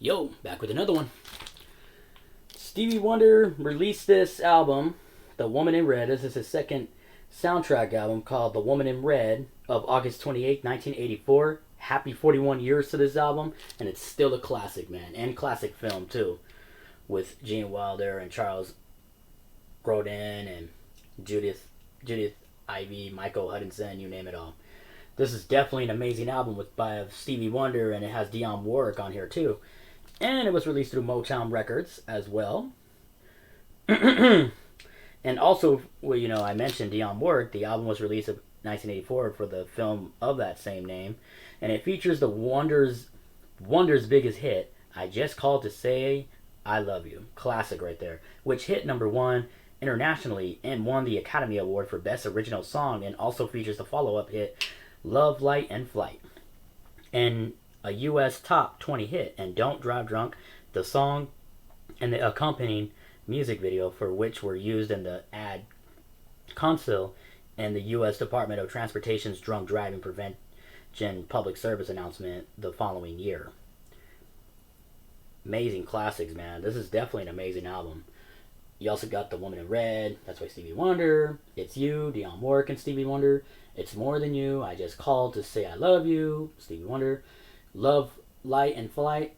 Yo, back with another one. Stevie Wonder released this album, The Woman in Red. This is his second soundtrack album called The Woman in Red of August 28, 1984. Happy 41 years to this album, and it's still a classic, man. And classic film, too. With Gene Wilder and Charles Grodin and Judith Ivey, Michael Hutchinson, you name it all. This is definitely an amazing album by Stevie Wonder, and it has Dionne Warwick on here, too. And it was released through Motown Records as well. And also, well, I mentioned Dionne Warwick. The album was released in 1984 for the film of that same name. And it features the Wonder's biggest hit, I Just Called to Say I Love You. Classic right there. Which hit number one internationally and won the Academy Award for Best Original Song, and also features the follow-up hit, Love, Light, and Flight. And a U.S. top 20 hit, and Don't Drive Drunk, the song and the accompanying music video for which were used in the ad console and the U.S. Department of Transportation's drunk driving prevention public service announcement the following year. Amazing classics, man. This is definitely an amazing album. You also got The Woman in Red, that's by Stevie Wonder. It's You, Dionne Warwick and Stevie Wonder. It's More Than You, I Just Called to Say I Love You, Stevie Wonder. Love, Light, and Flight,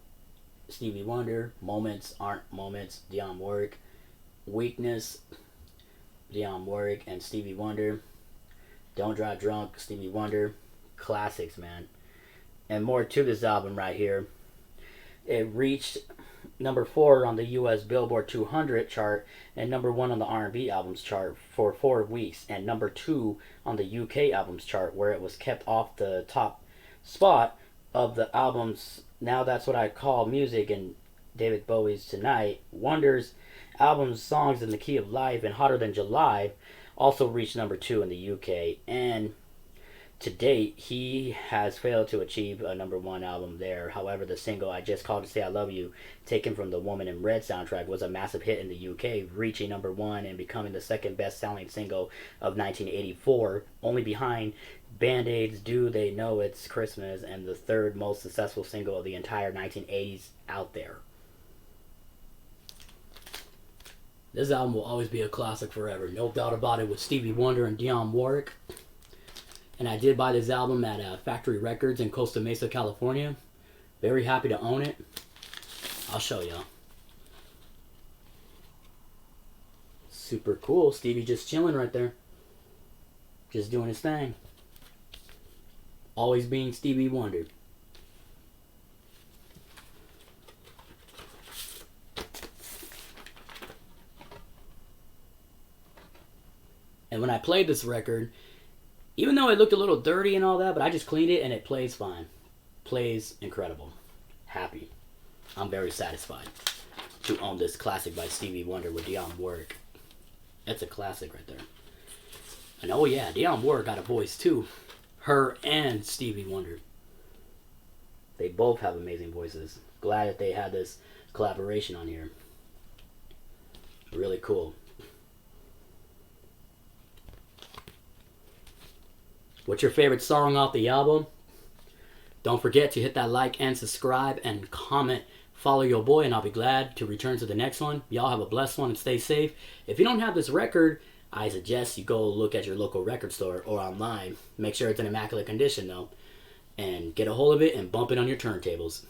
Stevie Wonder. Moments Aren't Moments, Dionne Warwick. Weakness, Dionne Warwick and Stevie Wonder. Don't Drive Drunk, Stevie Wonder. Classics, man. And more to this album right here. It reached number 4 on the U.S. Billboard 200 chart and number 1 on the R&B albums chart for 4 weeks, and number 2 on the UK albums chart, where it was kept off the top spot of the albums Now That's What I Call Music and David Bowie's Tonight. Wonder's albums Songs in the Key of Life and Hotter Than July also reached number 2 in the UK, and to date he has failed to achieve a number 1 album there. However, the single I Just Called to Say I Love You, taken from the Woman in Red soundtrack, was a massive hit in the UK, reaching number 1 and becoming the second best selling single of 1984, only behind Band-Aid's Do They Know It's Christmas, and the third most successful single of the entire 1980s out there. This album will always be a classic forever, no doubt about it, with Stevie Wonder and Dionne Warwick. And I did buy this album at Factory Records in Costa Mesa, California. Very happy to own it. I'll show y'all. Super cool. Stevie just chilling right there. Just doing his thing. Always being Stevie Wonder. And when I played this record, even though it looked a little dirty and all that, but I just cleaned it and it plays fine. Plays incredible. Happy. I'm very satisfied to own this classic by Stevie Wonder with Dionne Warwick. That's a classic right there. And oh yeah, Dionne Warwick got a voice too. Her and Stevie Wonder. They both have amazing voices. Glad that they had this collaboration on here. Really cool. What's your favorite song off the album? Don't forget to hit that like and subscribe and comment. Follow your boy, and I'll be glad to return to the next one. Y'all have a blessed one and stay safe. If you don't have this record, I suggest you go look at your local record store or online. Make sure it's in immaculate condition though. And get a hold of it and bump it on your turntables.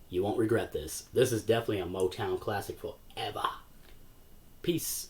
You won't regret this. This is definitely a Motown classic forever. Peace.